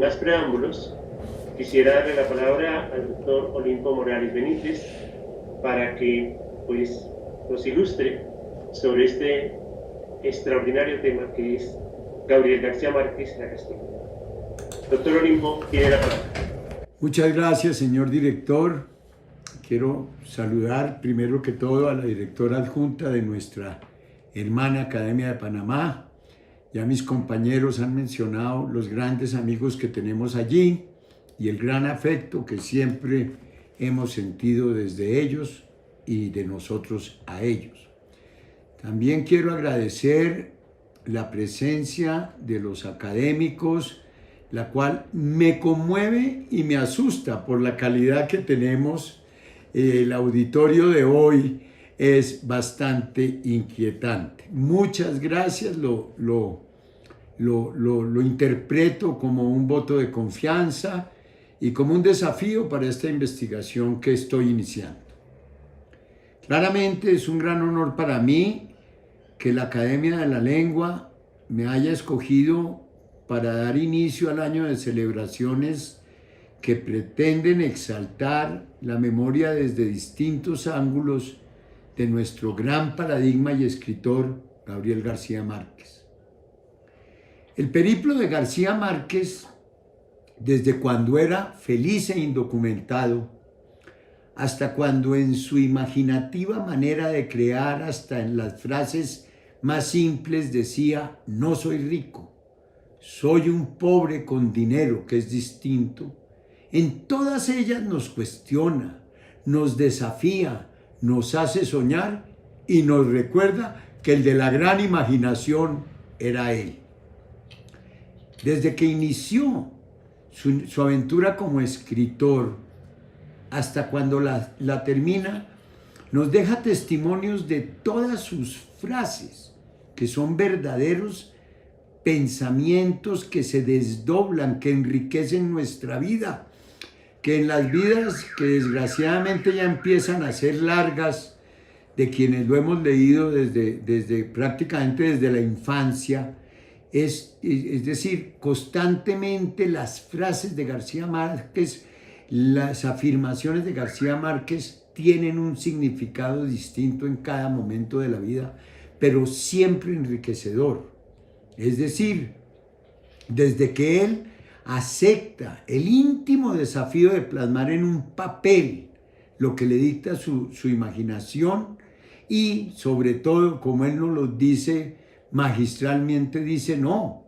más preámbulos, quisiera darle la palabra al doctor Olimpo Morales Benítez para que pues, nos ilustre sobre este extraordinario tema que es Gabriel García Márquez, La Castañeda. Doctor Olimpo, tiene la palabra. Muchas gracias, señor director. Quiero saludar primero que todo a la directora adjunta de nuestra hermana Academia de Panamá. Ya mis compañeros han mencionado los grandes amigos que tenemos allí y el gran afecto que siempre hemos sentido desde ellos y de nosotros a ellos. También quiero agradecer la presencia de los académicos, la cual me conmueve y me asusta por la calidad que tenemos. El auditorio de hoy es bastante inquietante. Muchas gracias, lo interpreto como un voto de confianza y como un desafío para esta investigación que estoy iniciando. Claramente es un gran honor para mí que la Academia de la Lengua me haya escogido para dar inicio al año de celebraciones que pretenden exaltar la memoria desde distintos ángulos de nuestro gran paradigma y escritor Gabriel García Márquez. El periplo de García Márquez, desde cuando era feliz e indocumentado, hasta cuando en su imaginativa manera de crear, hasta en las frases más simples decía: no soy rico, soy un pobre con dinero, que es distinto. En todas ellas nos cuestiona, nos desafía, nos hace soñar y nos recuerda que el de la gran imaginación era él. Desde que inició su aventura como escritor hasta cuando la termina, nos deja testimonios de todas sus frases, que son verdaderos pensamientos que se desdoblan, que enriquecen nuestra vida, que en las vidas que desgraciadamente ya empiezan a ser largas, de quienes lo hemos leído prácticamente desde la infancia, es decir, constantemente las frases de García Márquez, las afirmaciones de García Márquez tienen un significado distinto en cada momento de la vida, pero siempre enriquecedor. Es decir, desde que él acepta el íntimo desafío de plasmar en un papel lo que le dicta su imaginación y sobre todo, como él nos lo dice magistralmente, dice no.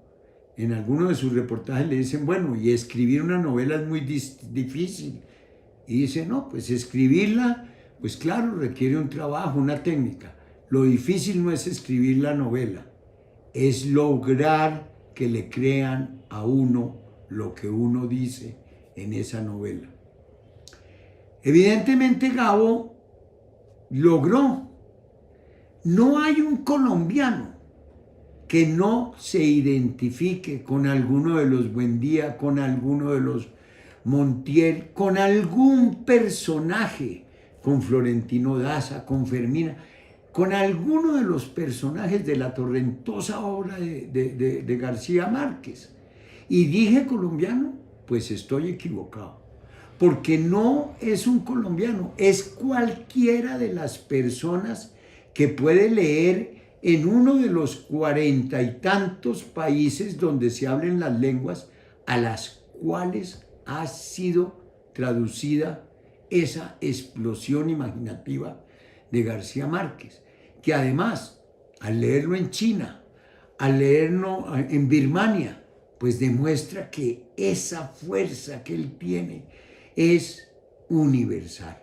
En algunos de sus reportajes le dicen, bueno, y escribir una novela es muy difícil. Y dice, no, pues escribirla, pues claro, requiere un trabajo, una técnica. Lo difícil no es escribir la novela, es lograr que le crean a uno lo que uno dice en esa novela. Evidentemente Gabo logró. No hay un colombiano que no se identifique con alguno de los Buendía, con alguno de los Montiel, con algún personaje, con Florentino Daza, con Fermina, con alguno de los personajes de la torrentosa obra de García Márquez. Y dije colombiano, pues estoy equivocado, porque no es un colombiano, es cualquiera de las personas que puede leer en uno de los 40 y tantos países donde se hablen las lenguas a las cuales ha sido traducida esa explosión imaginativa de García Márquez, que además, al leerlo en China, al leerlo en Birmania, pues demuestra que esa fuerza que él tiene es universal.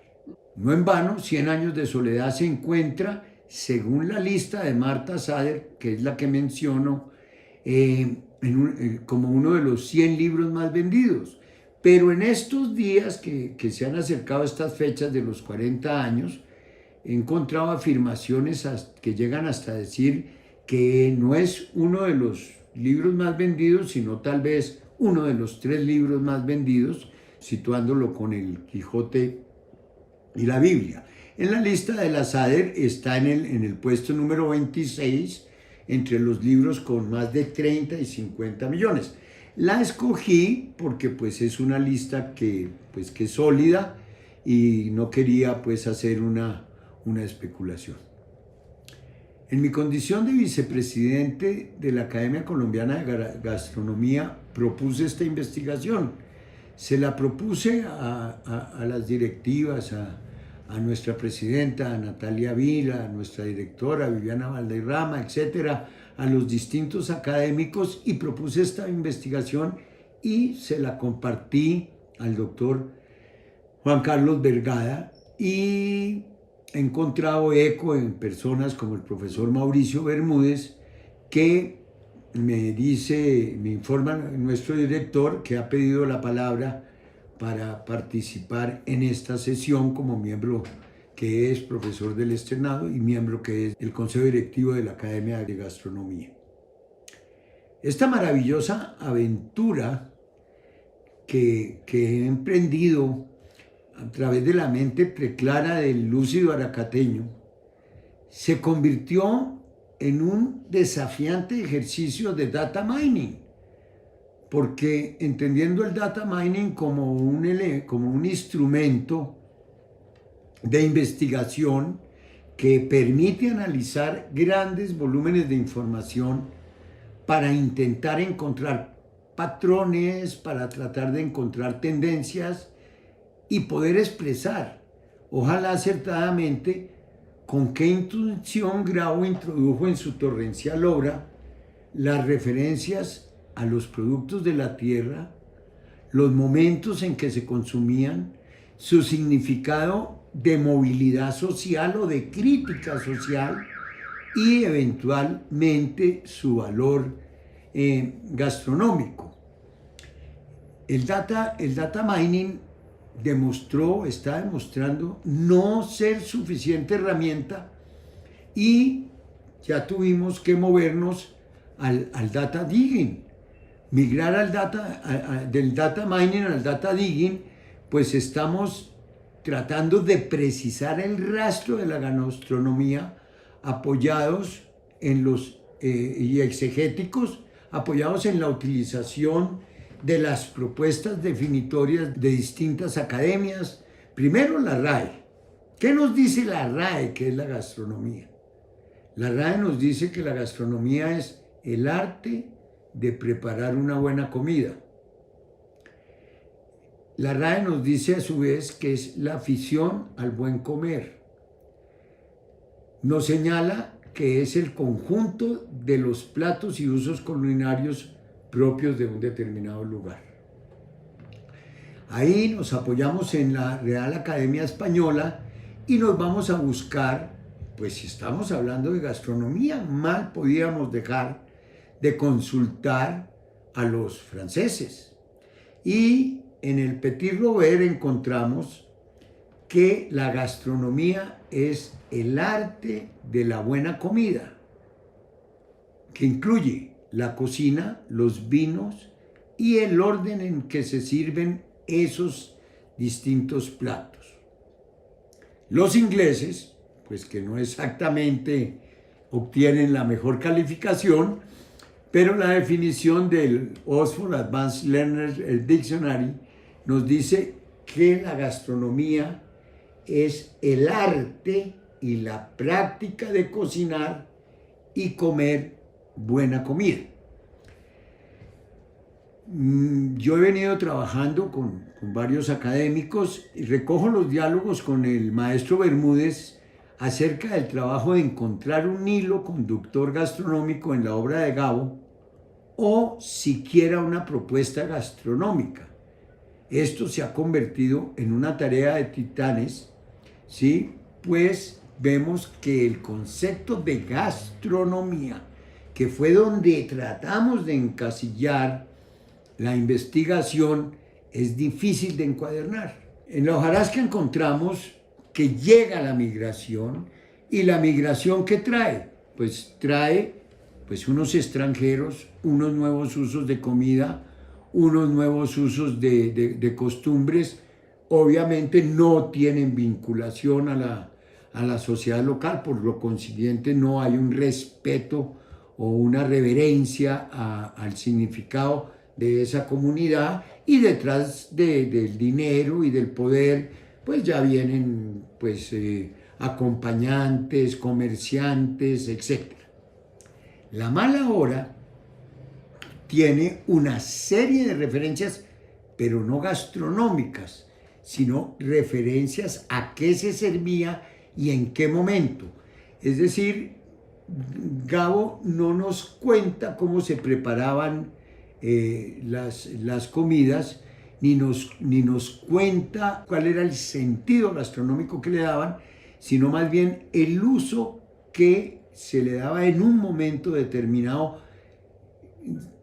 No en vano, 100 años de soledad se encuentra, según la lista de Marta Sader, que es la que menciono, como uno de los 100 libros más vendidos. Pero en estos días que se han acercado a estas fechas de los 40 años, he encontrado afirmaciones que llegan hasta decir que no es uno de los libros más vendidos, sino tal vez uno de los 3 libros más vendidos, situándolo con el Quijote y la Biblia. En la lista de la Sader está en el puesto número 26 entre los libros con más de 30 y 50 millones. La escogí porque pues es una lista que es sólida y no quería pues hacer una especulación. En mi condición de vicepresidente de la Academia Colombiana de Gastronomía propuse esta investigación. Se la propuse a las directivas, a nuestra presidenta Natalia Vila, a nuestra directora Viviana Valderrama, etcétera, a los distintos académicos, y propuse esta investigación y se la compartí al doctor Juan Carlos Vergada, y he encontrado eco en personas como el profesor Mauricio Bermúdez, que me informa nuestro director que ha pedido la palabra para participar en esta sesión como miembro que es profesor del externado y miembro que es el Consejo Directivo de la Academia de Gastronomía. Esta maravillosa aventura que he emprendido a través de la mente preclara del lúcido aracateño se convirtió en un desafiante ejercicio de data mining, porque entendiendo el data mining como un instrumento de investigación que permite analizar grandes volúmenes de información para intentar encontrar patrones, para tratar de encontrar tendencias y poder expresar, ojalá acertadamente, con qué intuición Grau introdujo en su torrencial obra las referencias a los productos de la tierra, los momentos en que se consumían, su significado de movilidad social o de crítica social y eventualmente su valor gastronómico. El data mining está demostrando no ser suficiente herramienta y ya tuvimos que movernos al data digging, migrar del data mining al data digging, pues estamos tratando de precisar el rastro de la gastronomía apoyados en y exegéticos, apoyados en la utilización de las propuestas definitorias de distintas academias. Primero la RAE. ¿Qué nos dice la RAE que es la gastronomía? La RAE nos dice que la gastronomía es el arte de preparar una buena comida. La RAE nos dice a su vez que es la afición al buen comer. Nos señala que es el conjunto de los platos y usos culinarios propios de un determinado lugar. Ahí nos apoyamos en la Real Academia Española y nos vamos a buscar, pues si estamos hablando de gastronomía, mal podíamos dejar de consultar a los franceses. Y en el Petit Robert encontramos que la gastronomía es el arte de la buena comida, que incluye la cocina, los vinos y el orden en que se sirven esos distintos platos. Los ingleses, pues que no exactamente obtienen la mejor calificación, pero la definición del Oxford Advanced Learner Dictionary nos dice que la gastronomía es el arte y la práctica de cocinar y comer buena comida. Yo he venido trabajando con varios académicos y recojo los diálogos con el maestro Bermúdez acerca del trabajo de encontrar un hilo conductor gastronómico en la obra de Gabo o siquiera una propuesta gastronómica. Esto se ha convertido en una tarea de titanes, ¿sí? Pues vemos que el concepto de gastronomía, que fue donde tratamos de encasillar la investigación, es difícil de encuadernar. En la hojarasca encontramos que llega la migración, y la migración ¿qué trae? Pues trae unos extranjeros, unos nuevos usos de comida, unos nuevos usos de costumbres. Obviamente no tienen vinculación a la sociedad local, por lo consiguiente no hay un respeto o una reverencia al significado de esa comunidad, y detrás del dinero y del poder, pues ya vienen pues acompañantes, comerciantes, etc. La mala hora tiene una serie de referencias, pero no gastronómicas, sino referencias a qué se servía y en qué momento. Es decir, Gabo no nos cuenta cómo se preparaban las comidas, ni nos cuenta cuál era el sentido gastronómico que le daban, sino más bien el uso que se le daba en un momento determinado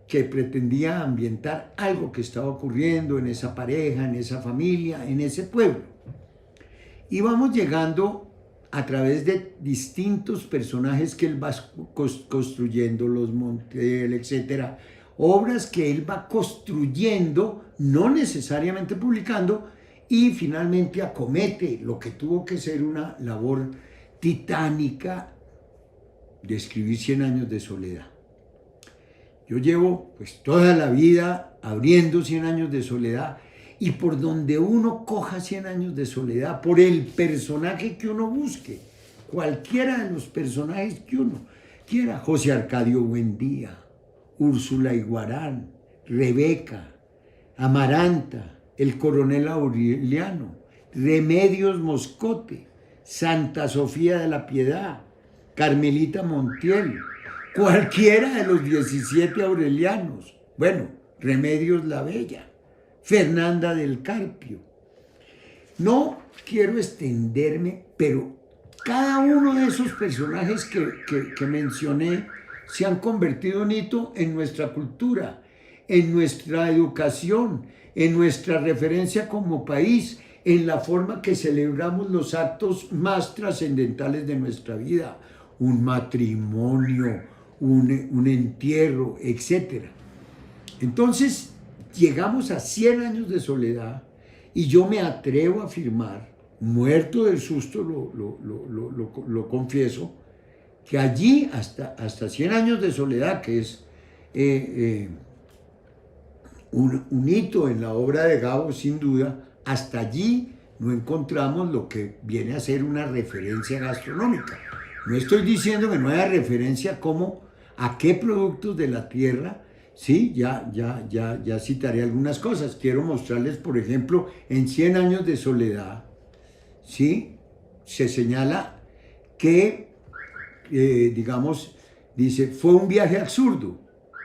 que pretendía ambientar algo que estaba ocurriendo en esa pareja, en esa familia, en ese pueblo. Y vamos llegando a través de distintos personajes que él va construyendo, los Montiel, etc. Obras que él va construyendo, no necesariamente publicando, y finalmente acomete lo que tuvo que ser una labor titánica de escribir 100 años de soledad. Yo llevo pues toda la vida abriendo 100 años de soledad, y por donde uno coja 100 años de soledad, por el personaje que uno busque, cualquiera de los personajes que uno quiera, José Arcadio Buendía, Úrsula Iguarán, Rebeca, Amaranta, el coronel Aureliano, Remedios Moscote, Santa Sofía de la Piedad, Carmelita Montiel, cualquiera de los 17 aurelianos, bueno, Remedios la Bella, Fernanda del Carpio. No quiero extenderme, pero cada uno de esos personajes que mencioné se han convertido en hito en nuestra cultura, en nuestra educación, en nuestra referencia como país, en la forma que celebramos los actos más trascendentales de nuestra vida, un matrimonio, un entierro, etc. Entonces, llegamos a 100 años de soledad, y yo me atrevo a afirmar, muerto del susto lo confieso, que allí hasta 100 años de soledad, que es un hito en la obra de Gabo sin duda, hasta allí no encontramos lo que viene a ser una referencia gastronómica. No estoy diciendo que no haya referencia como a qué productos de la tierra. Sí, ya citaré algunas cosas. Quiero mostrarles, por ejemplo, en 100 años de soledad, ¿sí? Se señala que, digamos, dice, fue un viaje absurdo.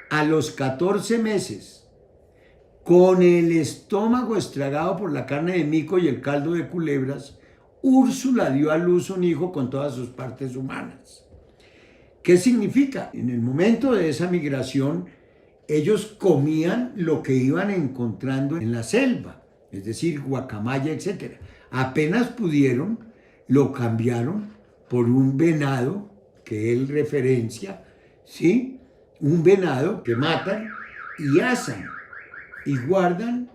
A los 14 meses, con el estómago estragado por la carne de mico y el caldo de culebras, Úrsula dio a luz un hijo con todas sus partes humanas. ¿Qué significa? En el momento de esa migración, ellos comían lo que iban encontrando en la selva, es decir, guacamaya, etc. Apenas pudieron, lo cambiaron por un venado que él referencia, ¿sí? Un venado que matan y asan y guardan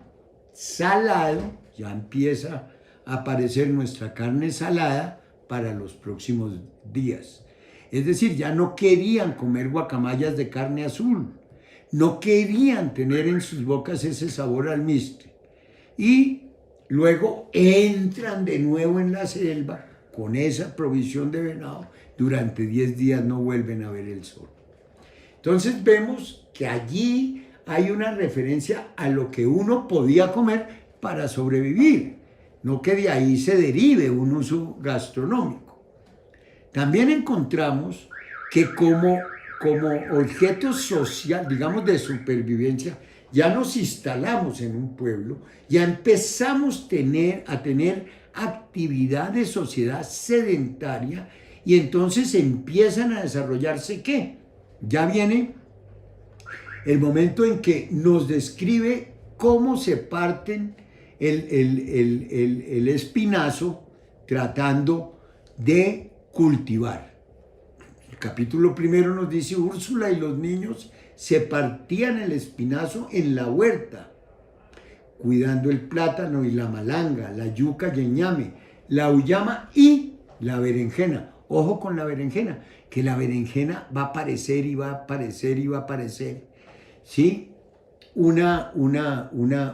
salado, ya empieza a aparecer nuestra carne salada para los próximos días. Es decir, ya no querían comer guacamayas de carne azul, no querían tener en sus bocas ese sabor almizcle. Y luego entran de nuevo en la selva con esa provisión de venado. Durante 10 días no vuelven a ver el sol. Entonces vemos que allí hay una referencia a lo que uno podía comer para sobrevivir, no que de ahí se derive un uso gastronómico. También encontramos que como objeto social, digamos de supervivencia, ya nos instalamos en un pueblo, ya empezamos a tener actividad de sociedad sedentaria, y entonces empiezan a desarrollarse ¿qué? Ya viene el momento en que nos describe cómo se parten el espinazo tratando de cultivar. El capítulo primero nos dice: Úrsula y los niños se partían el espinazo en la huerta, cuidando el plátano y la malanga, la yuca y el ñame, la uyama y la berenjena. Ojo con la berenjena, que la berenjena va a aparecer y va a aparecer y va a aparecer, ¿sí? un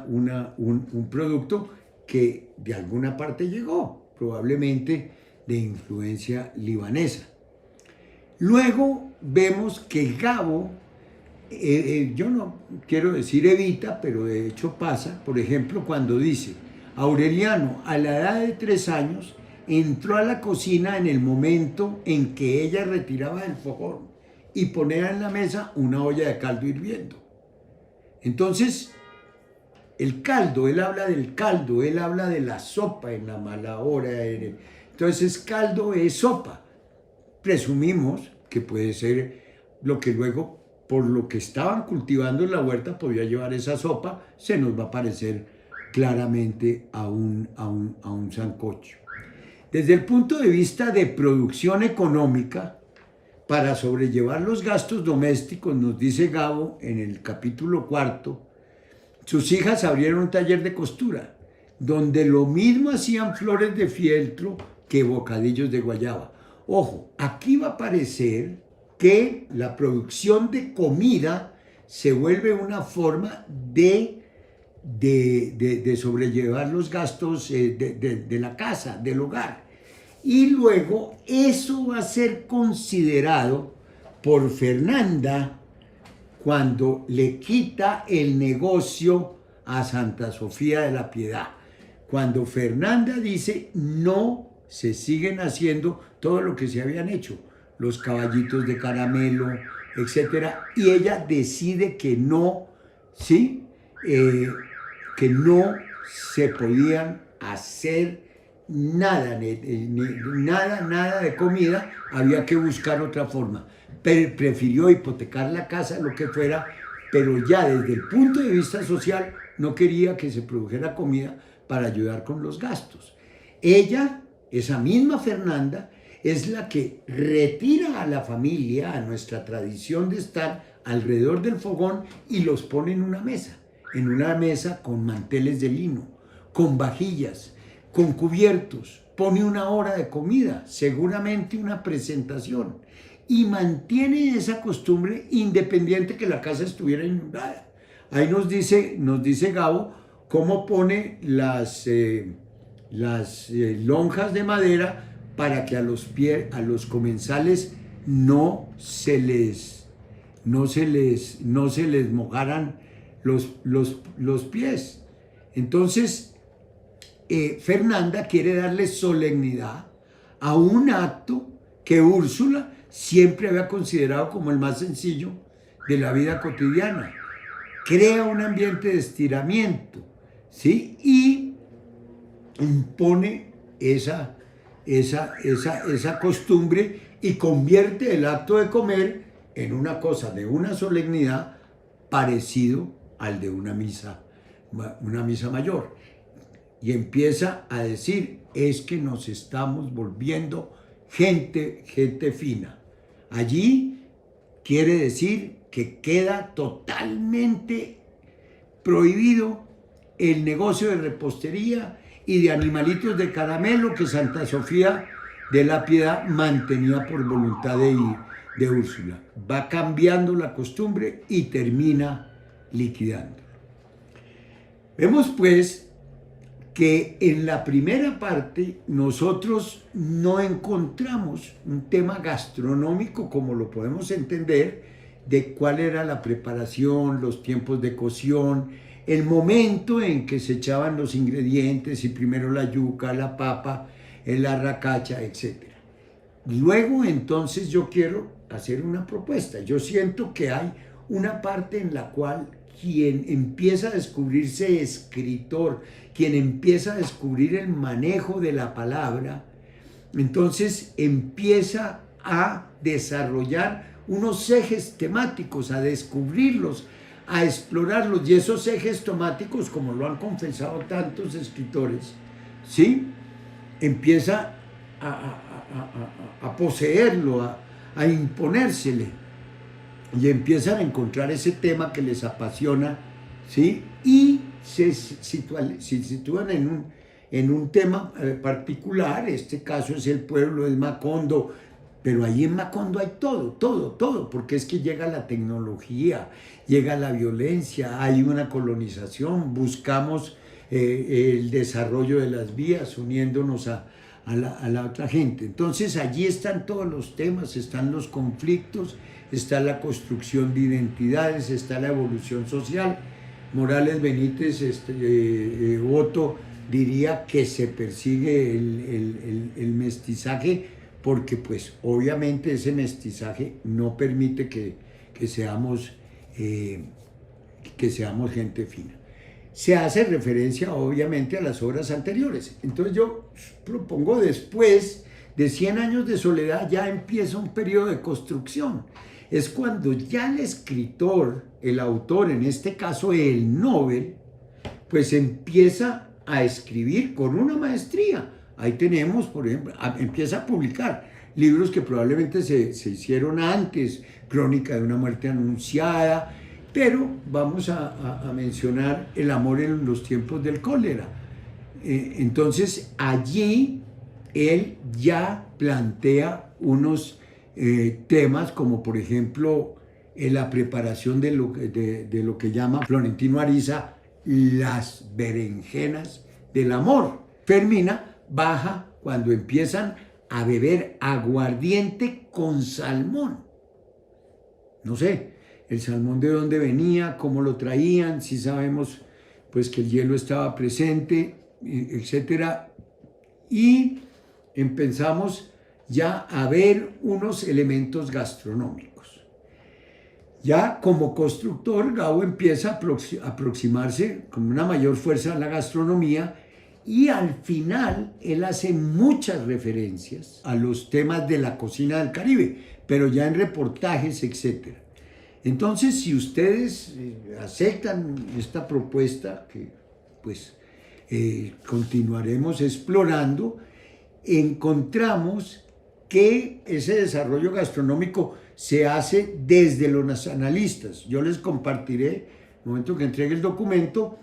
producto que de alguna parte llegó, probablemente de influencia libanesa. Luego vemos que Gabo, yo no quiero decir evita, pero de hecho pasa, por ejemplo, cuando dice, Aureliano, a la edad de 3 años, entró a la cocina en el momento en que ella retiraba del fogón y ponía en la mesa una olla de caldo hirviendo. Entonces, el caldo, él habla del caldo, él habla de la sopa en la mala hora. Entonces, caldo es sopa. Presumimos que puede ser lo que luego, por lo que estaban cultivando en la huerta, podía llevar esa sopa, se nos va a parecer claramente a un sancocho. Desde el punto de vista de producción económica, para sobrellevar los gastos domésticos, nos dice Gabo en el capítulo 4, sus hijas abrieron un taller de costura, donde lo mismo hacían flores de fieltro que bocadillos de guayaba. Ojo, aquí va a parecer que la producción de comida se vuelve una forma de sobrellevar los gastos de la casa, del hogar. Y luego eso va a ser considerado por Fernanda cuando le quita el negocio a Santa Sofía de la Piedad. Cuando Fernanda dice no se siguen haciendo todo lo que se habían hecho, los caballitos de caramelo, etcétera, y ella decide que no, ¿sí? Que no se podían hacer nada de comida, había que buscar otra forma. Prefirió hipotecar la casa, lo que fuera, pero ya desde el punto de vista social no quería que se produjera comida para ayudar con los gastos. Ella, esa misma Fernanda, es la que retira a la familia, a nuestra tradición de estar alrededor del fogón y los pone en una mesa con manteles de lino, con vajillas, con cubiertos, pone una hora de comida, seguramente una presentación, y mantiene esa costumbre independiente que la casa estuviera inundada. Ahí nos dice Gabo cómo pone las lonjas de madera para que a los comensales no se les mojaran los pies. Entonces, Fernanda quiere darle solemnidad a un acto que Úrsula siempre había considerado como el más sencillo de la vida cotidiana. Crea un ambiente de estiramiento, ¿sí? Y impone esa costumbre y convierte el acto de comer en una cosa de una solemnidad parecido al de una misa mayor. Y empieza a decir, es que nos estamos volviendo gente fina. Allí quiere decir que queda totalmente prohibido el negocio de repostería y de animalitos de caramelo que Santa Sofía de la Piedad mantenía por voluntad de Úrsula. Va cambiando la costumbre y termina liquidando. Vemos pues que en la primera parte nosotros no encontramos un tema gastronómico como lo podemos entender, de cuál era la preparación, los tiempos de cocción, el momento en que se echaban los ingredientes, y primero la yuca, la papa, la racacha, etc. Luego entonces yo quiero hacer una propuesta. Yo siento que hay una parte en la cual quien empieza a descubrirse escritor, quien empieza a descubrir el manejo de la palabra, entonces empieza a desarrollar unos ejes temáticos, a descubrirlos, a explorarlos, y esos ejes temáticos, como lo han confesado tantos escritores, ¿sí? Empieza a poseerlo, a imponérsele, y empiezan a encontrar ese tema que les apasiona, ¿sí? Y se sitúan en un tema particular. Este caso es el pueblo de Macondo, Pero ahí en Macondo hay todo, porque es que llega la tecnología, llega la violencia, hay una colonización, buscamos el desarrollo de las vías uniéndonos a la otra gente. Entonces allí están todos los temas, están los conflictos, está la construcción de identidades, está la evolución social. Morales Benítez, Otto, diría que se persigue el mestizaje porque pues obviamente ese mestizaje no permite que seamos gente fina. Se hace referencia obviamente a las obras anteriores. Entonces yo propongo después de 100 años de soledad ya empieza un periodo de construcción. Es cuando ya el escritor, el autor, en este caso el Nobel, pues empieza a escribir con una maestría. Ahí tenemos, por ejemplo, empieza a publicar libros que probablemente se hicieron antes, Crónica de una muerte anunciada, pero vamos a mencionar El amor en los tiempos del cólera. Entonces allí él ya plantea unos temas como por ejemplo la preparación de lo que llama Florentino Ariza las berenjenas del amor. Fermina baja cuando empiezan a beber aguardiente con salmón. No sé, el salmón de dónde venía, cómo lo traían, si sabemos pues que el hielo estaba presente, etcétera. Y empezamos ya a ver unos elementos gastronómicos. Ya como constructor, Gabo empieza a aproximarse con una mayor fuerza a la gastronomía y al final él hace muchas referencias a los temas de la cocina del Caribe, pero ya en reportajes, etc. Entonces, si ustedes aceptan esta propuesta, que pues continuaremos explorando, encontramos que ese desarrollo gastronómico se hace desde los nacionalistas. Yo les compartiré, en el momento que entregue el documento,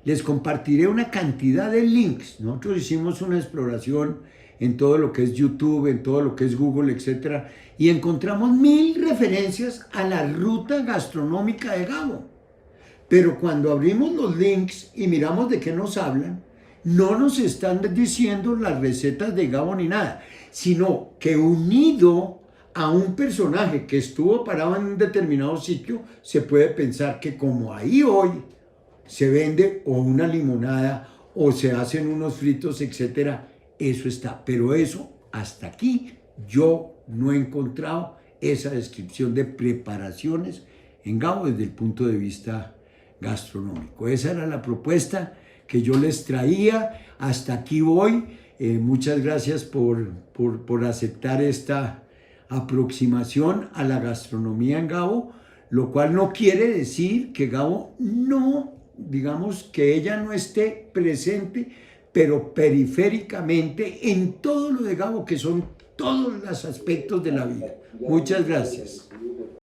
les compartiré una cantidad de links. Nosotros hicimos una exploración en todo lo que es YouTube, en todo lo que es Google, etc. Y encontramos 1000 referencias a la ruta gastronómica de Gabo. Pero cuando abrimos los links y miramos de qué nos hablan, no nos están diciendo las recetas de Gabo ni nada, sino que unido a un personaje que estuvo parado en un determinado sitio, se puede pensar que como ahí hoy se vende o una limonada o se hacen unos fritos, etcétera, eso está. Pero eso, hasta aquí, yo no he encontrado esa descripción de preparaciones en Gabo desde el punto de vista gastronómico. Esa era la propuesta que yo les traía. Hasta aquí voy. Muchas gracias por aceptar esta aproximación a la gastronomía en Gabo, lo cual no quiere decir que Gabo no, digamos que ella no esté presente, pero periféricamente en todo lo de Gabo, que son todos los aspectos de la vida. Muchas gracias.